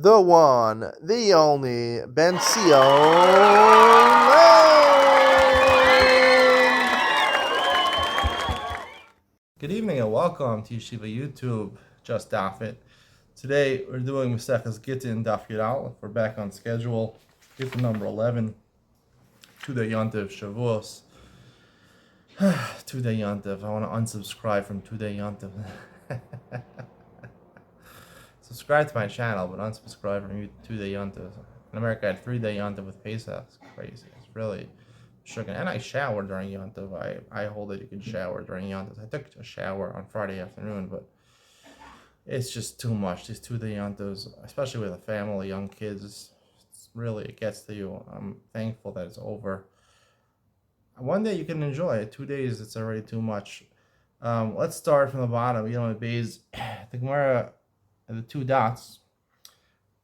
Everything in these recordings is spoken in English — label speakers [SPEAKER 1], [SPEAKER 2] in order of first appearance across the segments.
[SPEAKER 1] the one, the only, Ben Sion. Good evening and welcome to Yeshiva YouTube, just Daf It. Today we're doing Maseches Gittin, Daf It. We're back on schedule. Gittin number 11, 2-day Yontiv Shavuos. 2-day Yontiv. I want to unsubscribe from 2-day Yontiv. Subscribe to my channel, but unsubscribe from 2-day Yontiv. In America, I had 3-day Yontiv with Pesach. It's crazy. It's really shocking. And I shower during Yontiv. I hold that you can shower during Yontiv. I took a shower on Friday afternoon, but it's just too much. These 2-day Yontivs, especially with a family, young kids, it gets to you. I'm thankful that it's over. One day you can enjoy it. 2 days, it's already too much. Let's start from the bottom. The Gemara, the two dots,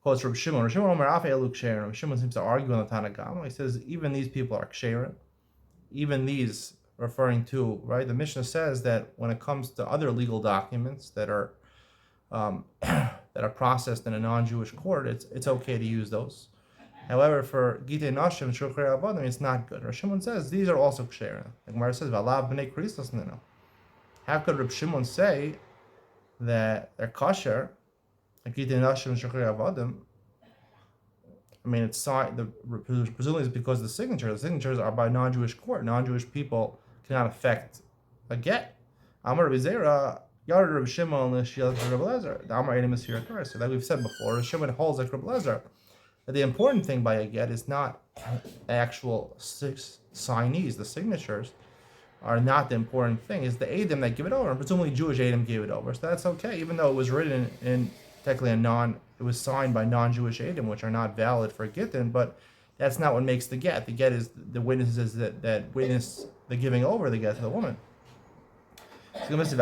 [SPEAKER 1] quotes Reb Shimon. Reb Shimon seems to argue on the Tanna Kamma. He says even these people are ksherim. Even these, referring to, right? The Mishnah says that when it comes to other legal documents that are processed in a non-Jewish court, it's okay to use those. However, for Gittin Nashim Shulchrei Avadim, it's not good. Reb Shimon says these are also ksherim. The Gemara says, "V'alav b'nei Kristos nino." How could Reb Shimon say that they're kosher? Gittin Nashim Shulchrei Avadim. I mean, it's signed. Presumably, it's because of the signatures. The signatures are by non-Jewish court. Non-Jewish people cannot affect a get. Amar Bizera, Yard Reb Shimon l'Shiel Reb Lezer. The Amar Eidim is here occurs. So, like we've said before, Reb Shimon holds like Reb Lezer. The important thing by a get is not the actual signees. The signatures are not the important thing. It's the Eidim that give it over. And presumably Jewish Eidim gave it over. So that's okay, even though it was written in technically it was signed by non-Jewish Eidim, which are not valid for Gittin, but that's not what makes the get. The get is the witnesses that witness the giving over the get to the woman. Even Lezer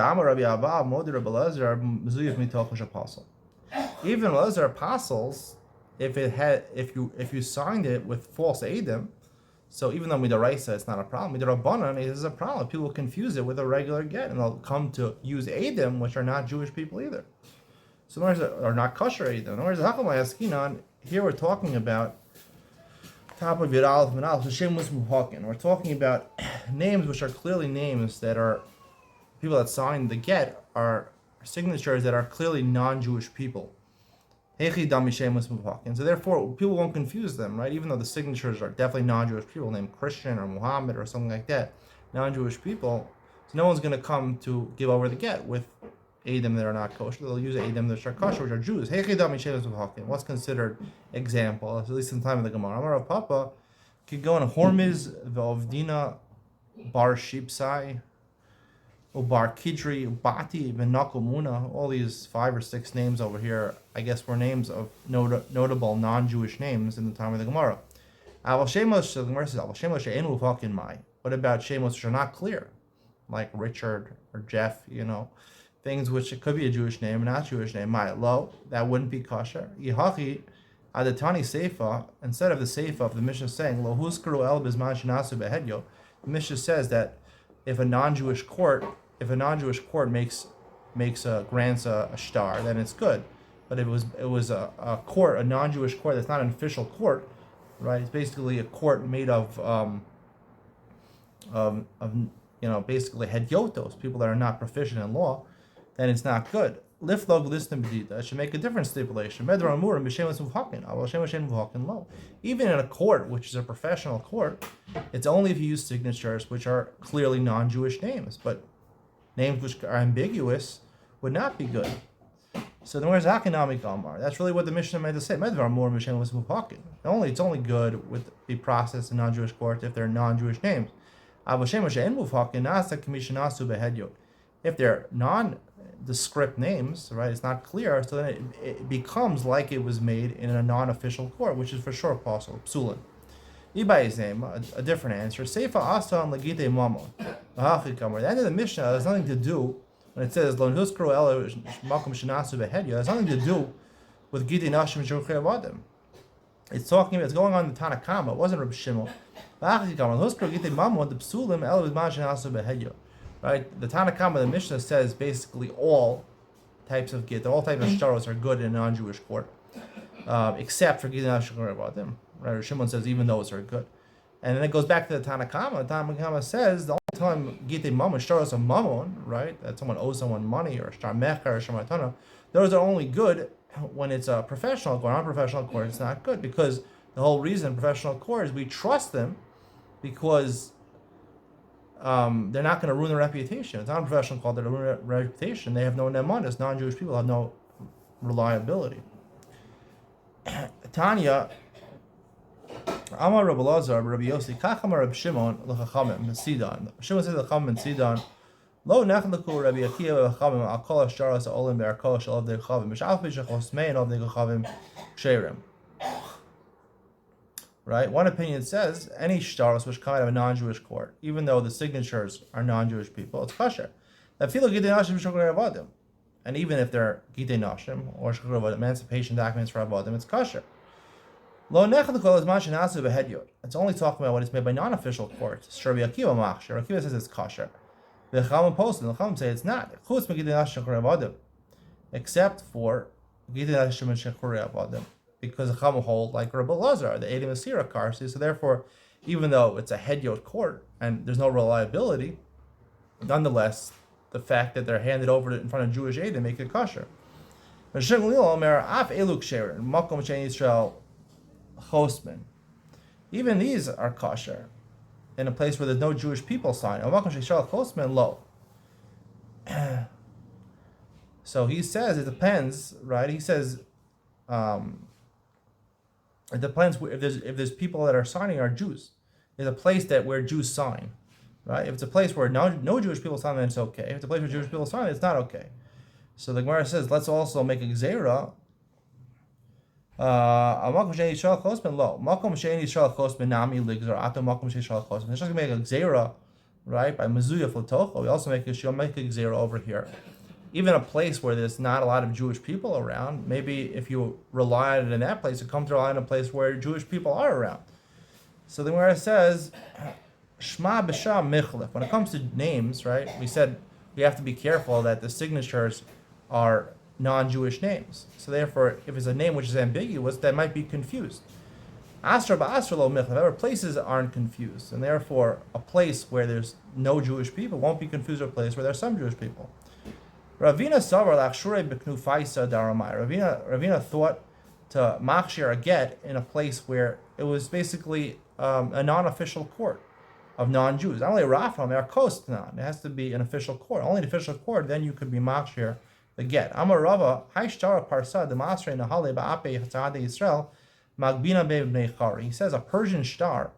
[SPEAKER 1] apostles, if you signed it with false Eidim, so even though Midaraisa it's not a problem, Midarabanan is a problem. People confuse it with a regular get, and they'll come to use Eidim, which are not Jewish people either. So are not kosher Eidim. Here we're talking about top of Yiralef Menal, Hashem Musmuhakin. We're talking about names which are clearly names that are people that signed the get are signatures that are clearly non-Jewish people. So therefore, people won't confuse them, right? Even though the signatures are definitely non-Jewish people named Christian or Muhammad or something like that, non-Jewish people, so no one's going to come to give over the get with Eidim that are not kosher. They'll use Eidim that are kosher, which are Jews. What's considered example, at least in the time of the Gemara? Amar of Papa could go in Hormiz, V'ovdina, Bar Shipsai, Bar Kidri, Bati, Benakumuna, all these 5 or 6 names over here, I guess were names of notable non-Jewish names in the time of the Gemara. The Gemara says, what about Shemos which are not clear? Like Richard or Jeff, things which it could be a Jewish name, not Jewish name. That wouldn't be kosher. Yihachi, Adatani Seifa, instead of the Seifa of the Mishnah saying, Lo huskru el bizman shinasu behedyo, the Mishnah says that if a non-Jewish court grants a shtar, then it's good. But if it was a non-Jewish court that's not an official court, right? It's basically a court made of basically hedyotos, people that are not proficient in law, then it's not good. Liflog listim b'dida, it should make a different stipulation. Even in a court, which is a professional court, it's only if you use signatures which are clearly non-Jewish names, but names which are ambiguous would not be good. So then where's Hakanami Gamar? That's really what the Mishnah meant to say. It's only good with the process in non-Jewish court if they're non-Jewish names. If they're non-descript names, right, it's not clear, so then it becomes like it was made in a non-official court, which is for sure possible. Psulin. Ibai name, a different answer. Seifa asa on legite mamon. The end of the Mishnah has nothing to do, when it says Lon Huskru El Makom Shinasu Behedya, has nothing to do with Gittin Nashim Shulchrei Avadim. It's going on in the Tanna Kamma. It wasn't Reb Shimon. Right? The Tanna Kamma, the Mishnah says basically all types of get, all types of shtaros are good in a non-Jewish court. except for Gittin Ashim Shukri. Right? Shimon says even those are good. And then it goes back to the Tanakama. Tanakama says the only time Gittin Mamon, Shtaros of Mamon, right, that someone owes someone money, or Shtar Mecha or Shamatana, those are only good when it's a professional court. Non-professional court, it's not good, because the whole reason professional court is we trust them because they're not going to ruin their reputation. It's not a professional court, they're ruin their reputation. They have no nemanus. Non-Jewish people have no reliability. Tanya, Amar Rabbi Lazar, Rabbi Yossi, Kacham Rabbi Shimon, L'Chachamim, Sidon. Shimon said L'Chachamim, Sidon, Lo Nachlaku Rabbi Akiva L'Chachamim, Al Kol Hashtaras Olim Be'arkol Shal Avdei Chavim, Mish'af B'Shechosmein Avdei Chavim Ksherim. Right? One opinion says any shtaros which come out of a non-Jewish court, even though the signatures are non-Jewish people, it's kosher. And even if they're Gittin Nashim or emancipation documents for Avodim, it's kosher. It's only talking about when it's made by non-official courts. Rabbi Akiva says it's kosher. The Chacham say it's not. Except for Gittin Nashim and Shechuri Avodim. Because the Chacham hold like Rabbi Lazar, the Eidim Asira Karsi. So therefore, even though it's a hedyot court and there's no reliability, nonetheless, the fact that they're handed over in front of Jewish Eidim make it kosher. Even these are kosher in a place where there's no Jewish people sign. So he says it depends, right? He says it depends if there's people that are signing are Jews. There's a place where Jews sign, right? If it's a place where no Jewish people sign, then it's okay. If it's a place where Jewish people sign, it's not okay. So the Gemara says, let's also make a gzeira. Makom she'en Yisrael chosben lo. Makom she'en Yisrael chosben nami ligzar ato makom she'en Yisrael chosben. It's just going to make a gzeira, right? By mezuya flotocho. We also make a gzeira over here. Even a place where there's not a lot of Jewish people around, maybe if you rely on it in that place, you come to rely on a place where Jewish people are around. So the Gemara says, Shma b'sham michlef. When it comes to names, right, we said we have to be careful that the signatures are non-Jewish names. So therefore, if it's a name which is ambiguous, that might be confused. Astra ba'astra lo michlef. However, places aren't confused, and therefore a place where there's no Jewish people won't be confused with a place where there's some Jewish people. Ravina Savar Lachshure Beknufaisa Daramai. Ravina thought to machshir a get in a place where it was basically a non-official court of non-Jews. Not only Rafam, Erkostnan. It has to be an official court. Only an official court, then you could be machshir the get. Amar Rava, Haishtara Parsa, the Masre Nahale Ba'ape Hatzade Yisrael, Magbina Bebnei Chari. He says a Persian star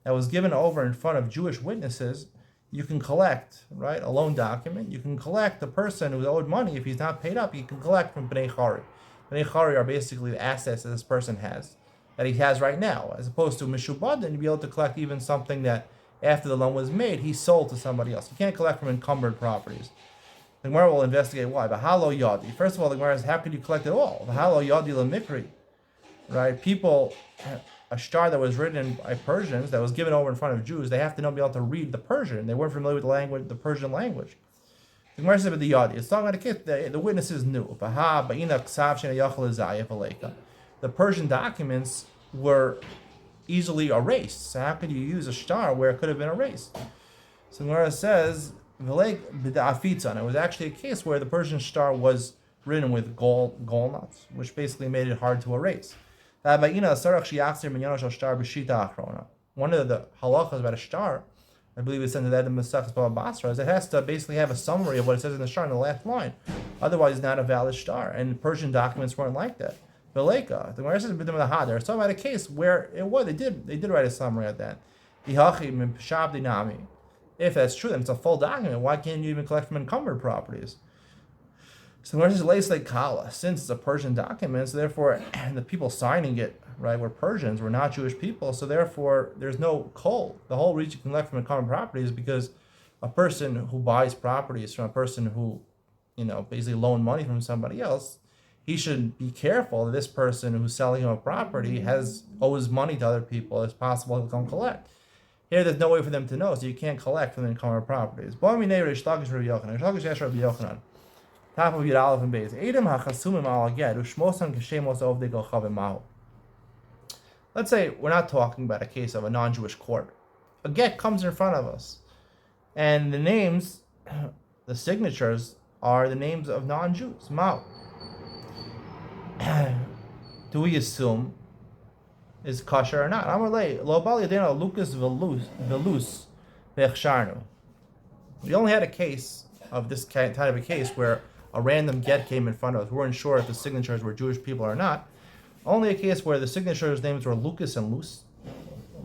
[SPEAKER 1] that was given over in front of Jewish witnesses, you can collect, right, a loan document. You can collect the person who's owed money. If he's not paid up, you can collect from Bnei Chari. Bnei Chari are basically the assets that this person has, that he has right now, as opposed to Mishubad, and you'd be able to collect even something that after the loan was made, he sold to somebody else. You can't collect from encumbered properties. The Gemara will investigate why. Bahalo Yadi. First of all, the Gemara is, how could you collect it all? Bahalo Yadi Lamikri. Right? People, a star that was written by Persians, that was given over in front of Jews, they have to be able to read the Persian. They weren't familiar with the Persian language. The Gemara said with the Yadi, it's talking about a case, the witnesses knew. The Persian documents were easily erased. So how could you use a star where it could have been erased? So the Gemara says, it was actually a case where the Persian star was written with gall nuts, which basically made it hard to erase. One of the halachas about a star, I believe it's in the Masechus Baba Basra, is it has to basically have a summary of what it says in the star in the last line. Otherwise, it's not a valid star. And Persian documents weren't like that. Veleka, the Gemara says they're talking about a case where it was. They did write a summary of that. If that's true, then it's a full document. Why can't you even collect from encumbered properties? So the Gemara says like Kala, since it's a Persian document, so therefore the people signing it, right, were Persians, were not Jewish people, so therefore there's no kol. The whole reason you can collect from encumbered properties is because a person who buys properties from a person who, basically loaned money from somebody else, he should be careful that this person who's selling him a property owes money to other people. It's possible he'll come collect. Here, there's no way for them to know, so you can't collect from the encumbered properties. Top of Yud Aleph and Beis. Edom hachasumim al get ushmosan k'shemos ovdei golchavim mahu. Let's say we're not talking about a case of a non-Jewish court. A get comes in front of us, and the names, the signatures, are the names of non-Jews. Mahu. Do we assume is kosher or not? Lo bali yadena Lucas velus vechsharnu. We only had a case of this type of a case where a random get came in front of us. We weren't sure if the signatures were Jewish people or not. Only a case where the signatures' names were Lucas and Lewis,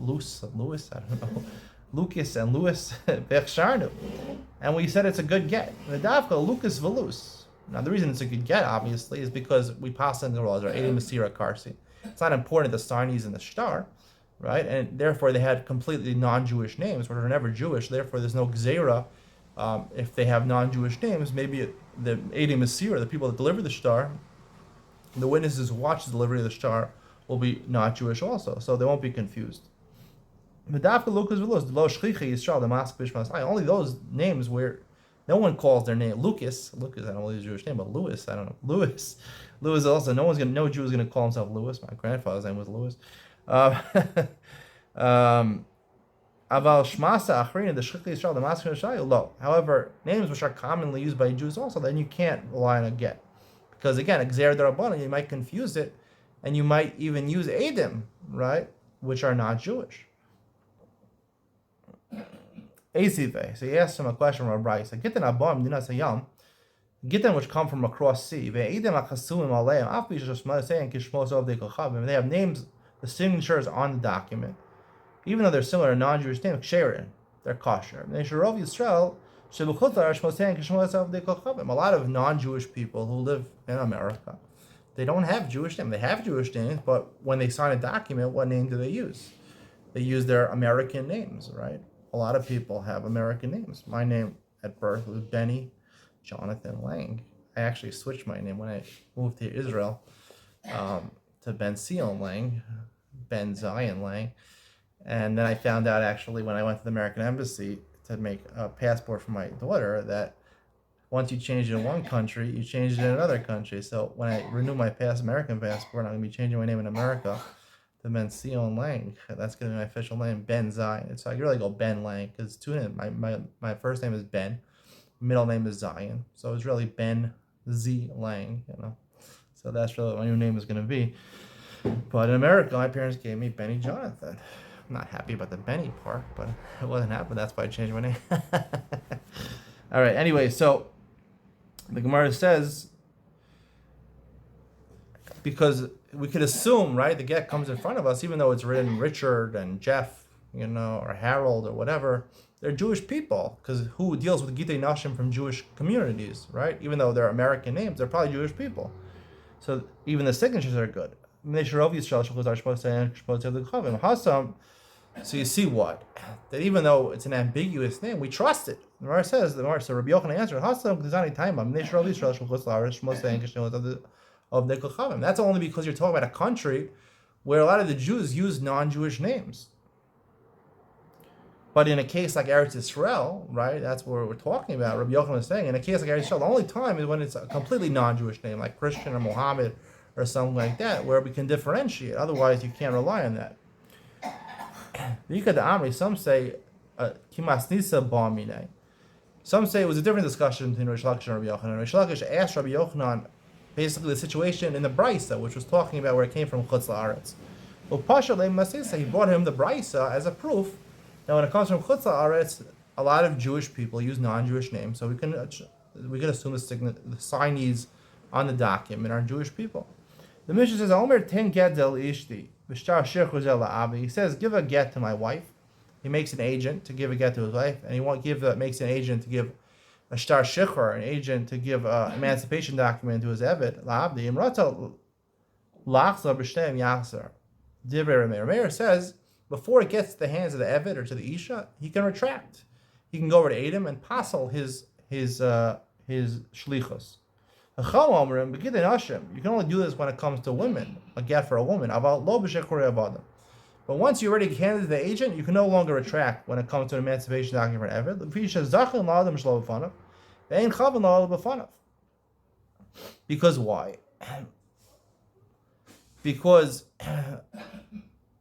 [SPEAKER 1] I don't know, Lucas and Lewis vechsharnu, and we said it's a good get. The dafka Lucas velus. Now the reason it's a good get, obviously, is because we pass in the laws, or Edim Masira Karsi. It's not important the Sarnis and the Shtar, right? And therefore they had completely non-Jewish names, which are never Jewish. Therefore there's no Gzeira. If they have non-Jewish names, maybe the Edim Masira, the people that deliver the Shtar, the witnesses who watch the delivery of the Shtar, will be not Jewish also, so they won't be confused. Only those names where no one calls their name Lucas. Lucas, I don't know his Jewish name, but Lewis, I don't know. Lewis also. No Jew is gonna call himself Lewis. My grandfather's name was Lewis. However, names which are commonly used by Jews also, then you can't rely on a get, because again, Xer Darabana, you might confuse it, and you might even use Edom, right, which are not Jewish. So he asked him a question from Rabbi. Gittin abam dinas hayam, Gittin which come from across sea. They have names, the signatures on the document, even though they're similar to non-Jewish names. Ksherin, they're kosher. A lot of non-Jewish people who live in America, they don't have Jewish names. They have Jewish names, but when they sign a document, what name do they use? They use their American names, right? A lot of people have American names. My name at birth was Benny Jonathan Lang. I actually switched my name when I moved to Israel to Ben Sion Lang, Ben Zion Lang. And then I found out actually when I went to the American Embassy to make a passport for my daughter that once you change it in one country, you change it in another country. So when I renew my American passport, I'm going to be changing my name in America to Ben Sion Lang. That's going to be my official name, Ben Zion. So I can really go Ben Lang because two names. My first name is Ben, middle name is Zion. So it's really Ben Z Lang, So that's really what my new name is going to be. But in America, my parents gave me Benny Jonathan. I'm not happy about the Benny part, but it wasn't happy. That's why I changed my name. All right. Anyway, so the Gemara says, because we could assume, right, the get comes in front of us, even though it's written Richard and Jeff, or Harold or whatever, they're Jewish people, because who deals with Gittin Nashim from Jewish communities, right? Even though they're American names, they're probably Jewish people. So even the signatures are good. So you see what? That even though it's an ambiguous name, we trust it. The Gemara says, so Rabbi Yochanan answered, that's only because you're talking about a country where a lot of the Jews use non-Jewish names. But in a case like Eretz Yisrael, right, that's what we're talking about. Rabbi Yochanan is saying, in a case like Eretz Yisrael, the only time is when it's a completely non-Jewish name, like Christian or Mohammed or something like that, where we can differentiate. Otherwise, you can't rely on that. Some say, some say it was a different discussion between Rish Lakish and Rabbi Yochanan. Rish Lakish asked Rabbi Yochanan basically the situation in the Brisa, which was talking about where it came from Chutz La'aretz. He brought him the Brisa as a proof. Now, when it comes from Chutz La'aretz, a lot of Jewish people use non-Jewish names, so we can assume the signees on the document are Jewish people. The Mishnah says, "Omer ten get del ishti v'shtar shirchu zel la'avi." He says, "Give a get to my wife." He makes an agent to give a get to his wife, and he makes an agent to give a shtar shikhr, an agent to give an emancipation document to his eved la'abdi. Imrata lachza b'shneim yachzer. Divrei Rameir says, before it gets to the hands of the eved or to the isha, he can retract. He can go over to Edom and passel his shlichus. You can only do this when it comes to women, a get for a woman. But once you already handed to the agent, you can no longer retract when it comes to an emancipation document for an eved. Because why? Because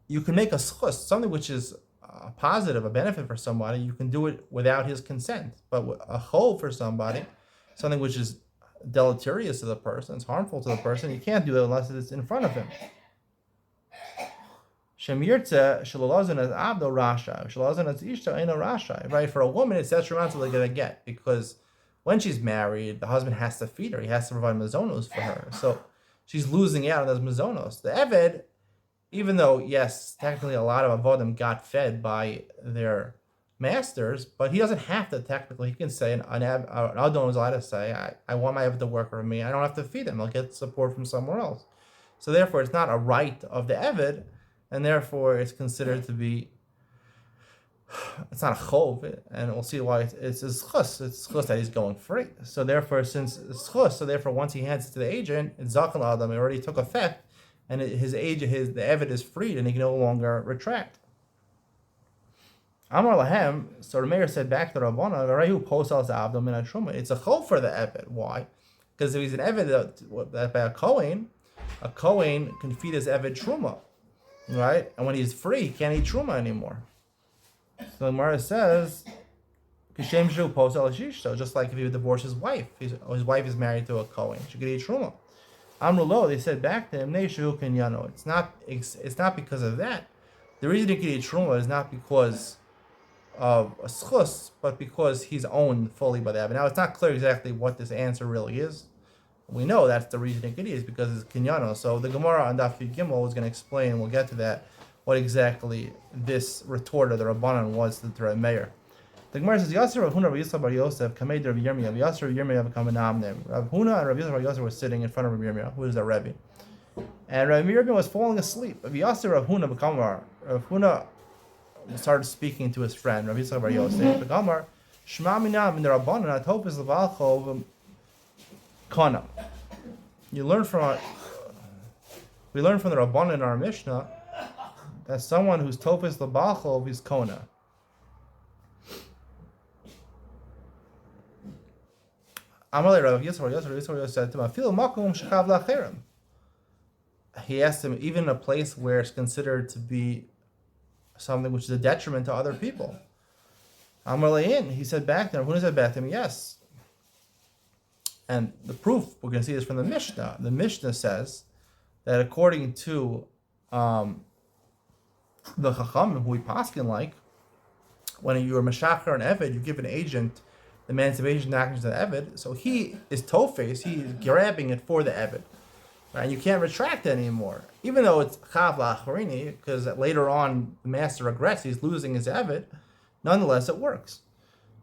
[SPEAKER 1] you can make a schus, something which is a positive, a benefit for somebody, you can do it without his consent. But a chol for somebody, something which is deleterious to the person, it's harmful to the person, you can't do it unless it's in front of him. Right? For a woman, it's detrimental to get, because when she's married, the husband has to feed her. He has to provide mazonos for her. So she's losing out on those mazonos. The Eved, even though, yes, technically a lot of avodim got fed by their masters, but he doesn't have to technically. He can say, an Adon is allowed to say, I want my Eved to work for me. I don't have to feed him. I'll get support from somewhere else. So therefore, it's not a right of the Eved, and therefore it's considered to be, it's not a chov, and we'll see why it's a schus. It's schus that he's going free. So therefore, since it's schus, so therefore once he hands it to the agent, it's zakal adam, it already took effect, and the Eved is freed, and he can no longer retract. Amar lahem, so the mayor said back to Rabbana, Rayu posals abdom in a truma. It's a chov for the Eved. Why? Because if he's an Eved that by a Kohen can feed his Eved truma, right? And when he's free, he can't eat truma anymore. So the Gemara says, Kishem Shu posal shish. So just like if he would divorce his wife, his wife is married to a Kohen, she could eat truma. Amrulo, they said back to him, Neishu Kenyano. It's not because of that. The reason he could eat truma is not because of a schus, but because he's owned fully by the Eved. Now it's not clear exactly what this answer really is. We know that's the reason he could eat is because it's Kenyano. So the Gemara on Daf It Gittin is going to explain, and we'll get to that, what exactly this retort of the Rabbanan was to the Meir. The Gemara says, Yasser Rav Huna Rav Yisrael Bar Yosef Kamed Rav Yirmiyah. Yasser Rav Yirmiyah become a namnem. Rav Huna and Rav Yisrael Bar Yosef were sitting in front of Rav Yirmiyah, who is the Rebbe. And Rav Yirmiyah was falling asleep. Rav Yasser Rav Huna become Rav Huna started speaking to his friend, Rav Yisrael Bar Yosef. Become Shema Minam in the Rabbanan Atopis Levalchov Kana. We learn from the Rabbanan in our Mishnah that someone who's Topis Lebalchov is Kona. Amalei Rav Yisrael said to him, "Afil makom shekav lacherem." He asked him, even in a place where it's considered to be something which is a detriment to other people. Amalei, he said back to him, who said back to him, yes. And the proof, we're going to see this from the Mishnah. The Mishnah says that according to the Chacham, who we paskin like, when you're Meshachar and Eved, you give an agent the emancipation actions to the Eved, so he is toe-faced, he is grabbing it for the Eved. Right? And you can't retract it anymore. Even though it's Chav La'acharini, because later on the master regrets, he's losing his Eved, nonetheless it works.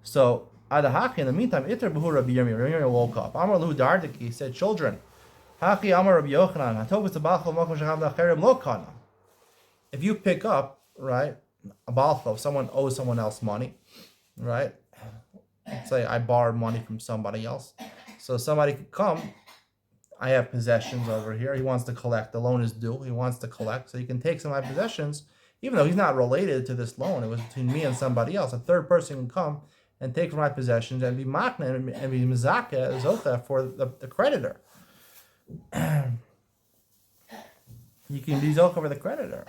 [SPEAKER 1] So, Adahaki, in the meantime, Iter Behu Rabbi Yirmiyah. Rabbi Yirmiyah woke up. Amar Lahu Dardaki, he said, children, Haki Amar Rabbi Yochanan, Hatobis Tabachov Makom Shechav La'acherim Lo Kana. If you pick up, right, a balchov, someone owes someone else money, right? Let's say I borrowed money from somebody else. So somebody could come, I have possessions over here, he wants to collect, the loan is due, he wants to collect, so he can take some of my possessions, even though he's not related to this loan, it was between me and somebody else. A third person can come and take from my possessions and be makna and be mizaka, zocha, for the creditor. You can be zocha for the creditor.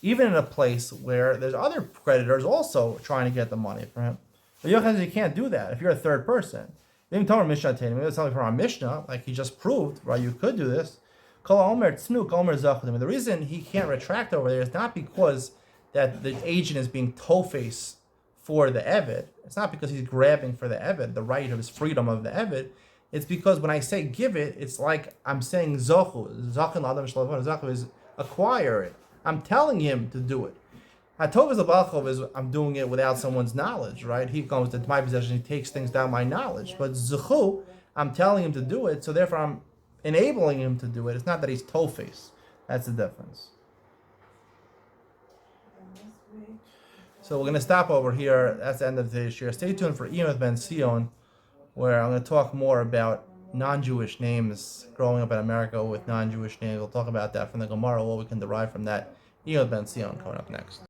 [SPEAKER 1] Even in a place where there's other creditors also trying to get the money for him. But you can't do that if you're a third person. Maybe something from our Mishnah, like he just proved, right? You could do this. The reason he can't retract over there is not because that the agent is being toe-face for the Eved. It's not because he's grabbing for the Eved, the right of his freedom of the Eved. It's because when I say give it, it's like I'm saying zochu. Zochu is acquire it. I'm telling him to do it. Hatov is a balchov is I'm doing it without someone's knowledge, right? He comes to my possession, he takes things down my knowledge. But zuchu, I'm telling him to do it, so therefore I'm enabling him to do it. It's not that he's toe-face. That's the difference. So we're going to stop over here. That's the end of today's share. Stay tuned for Ian with Ben Sion, where I'm going to talk more about non-Jewish names, growing up in America with non-Jewish names. We'll talk about that from the Gemara, what we can derive from that. Ian with Ben Sion coming up next.